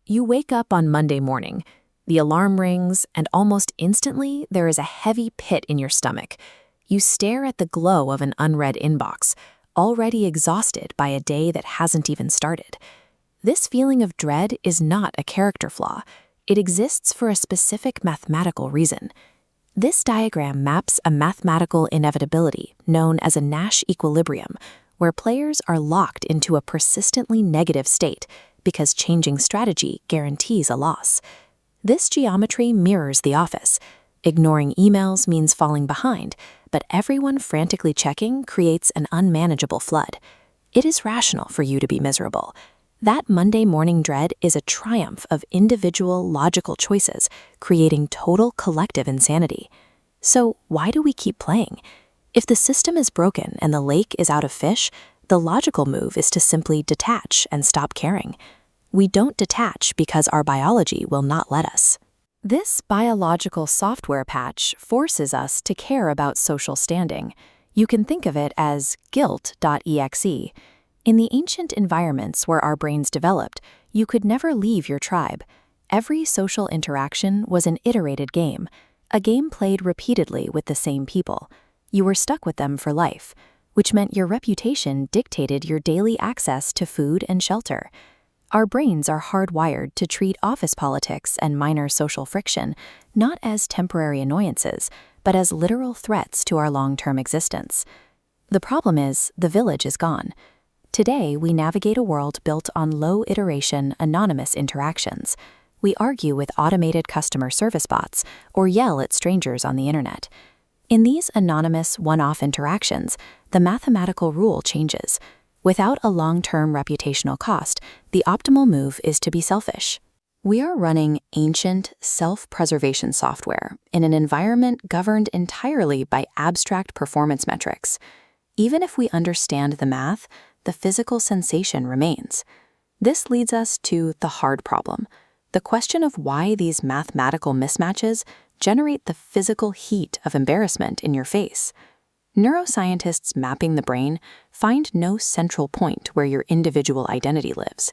You wake up on Monday morning. The alarm rings, and almost instantly, there is a heavy pit in your stomach. You stare at the glow of an unread inbox, already exhausted by a day that hasn't even started. This feeling of dread is not a character flaw. It exists for a specific mathematical reason. This diagram maps a mathematical inevitability known as a Nash equilibrium, where players are locked into a persistently negative state because changing strategy guarantees a loss. This geometry mirrors the office. Ignoring emails means falling behind, but everyone frantically checking creates an unmanageable flood. It is rational for you to be miserable. That Monday morning dread is a triumph of individual logical choices, creating total collective insanity. So why do we keep playing? If the system is broken and the lake is out of fish, the logical move is to simply detach and stop caring. We don't detach because our biology will not let us. This biological software patch forces us to care about social standing. You can think of it as guilt.exe. In the ancient environments where our brains developed, you could never leave your tribe. Every social interaction was an iterated game, a game played repeatedly with the same people. You were stuck with them for life, which meant your reputation dictated your daily access to food and shelter. Our brains are hardwired to treat office politics and minor social friction not as temporary annoyances, but as literal threats to our long-term existence. The problem is, the village is gone. Today, we navigate a world built on low-iteration, anonymous interactions. We argue with automated customer service bots or yell at strangers on the internet. In these anonymous, one-off interactions, the mathematical rule changes. Without a long-term reputational cost, the optimal move is to be selfish. We are running ancient self-preservation software in an environment governed entirely by abstract performance metrics. Even if we understand the math, the physical sensation remains. This leads us to the hard problem, the question of why these mathematical mismatches generate the physical heat of embarrassment in your face. Neuroscientists mapping the brain find no central point where your individual identity lives.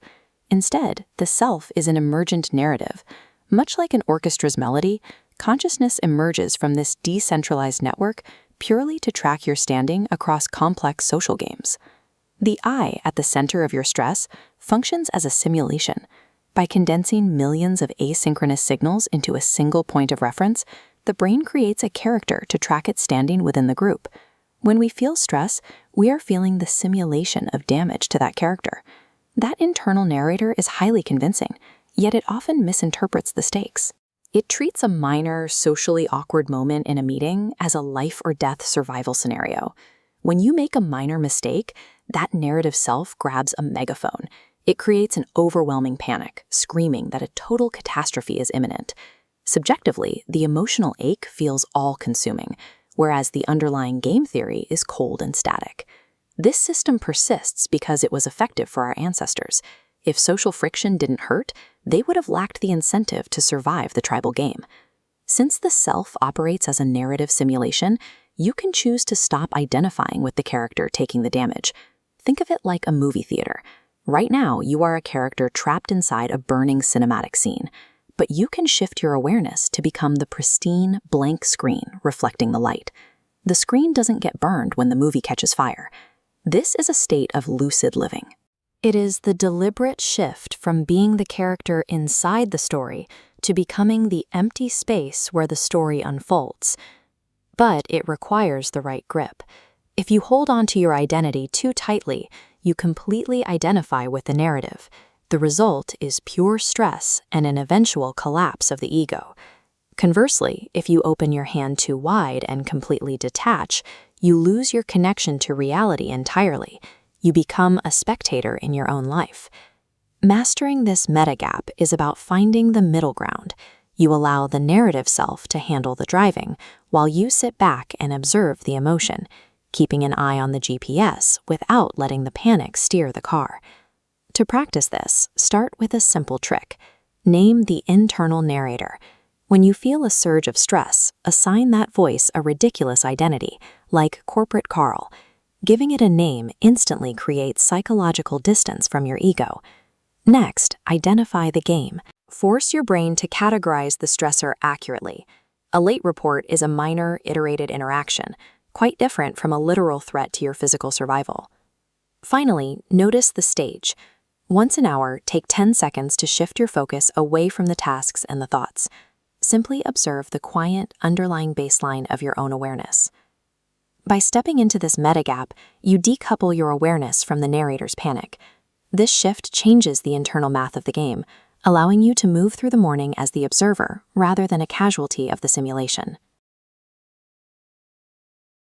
Instead, the self is an emergent narrative. Much like an orchestra's melody, consciousness emerges from this decentralized network purely to track your standing across complex social games. The I at the center of your stress functions as a simulation. By condensing millions of asynchronous signals into a single point of reference, the brain creates a character to track its standing within the group. When we feel stress, we are feeling the simulation of damage to that character. That internal narrator is highly convincing, yet it often misinterprets the stakes. It treats a minor, socially awkward moment in a meeting as a life or death survival scenario. When you make a minor mistake, that narrative self grabs a megaphone. It creates an overwhelming panic, screaming that a total catastrophe is imminent. Subjectively, the emotional ache feels all-consuming, whereas the underlying game theory is cold and static. This system persists because it was effective for our ancestors. If social friction didn't hurt, they would have lacked the incentive to survive the tribal game. Since the self operates as a narrative simulation, you can choose to stop identifying with the character taking the damage. Think of it like a movie theater. Right now, you are a character trapped inside a burning cinematic scene, but you can shift your awareness to become the pristine, blank screen reflecting the light. The screen doesn't get burned when the movie catches fire. This is a state of lucid living. It is the deliberate shift from being the character inside the story to becoming the empty space where the story unfolds. But it requires the right grip. If you hold on to your identity too tightly, you completely identify with the narrative. The result is pure stress and an eventual collapse of the ego. Conversely, if you open your hand too wide and completely detach, you lose your connection to reality entirely. You become a spectator in your own life. Mastering this meta-gap is about finding the middle ground. You allow the narrative self to handle the driving, while you sit back and observe the emotion, keeping an eye on the GPS without letting the panic steer the car. To practice this, start with a simple trick. Name the internal narrator. When you feel a surge of stress, assign that voice a ridiculous identity, like Corporate Carl. Giving it a name instantly creates psychological distance from your ego. Next, identify the game. Force your brain to categorize the stressor accurately. A late report is a minor, iterated interaction, quite different from a literal threat to your physical survival. Finally, notice the stage. Once an hour, take 10 seconds to shift your focus away from the tasks and the thoughts. Simply observe the quiet, underlying baseline of your own awareness. By stepping into this meta-gap, you decouple your awareness from the narrator's panic. This shift changes the internal math of the game, allowing you to move through the morning as the observer rather than a casualty of the simulation.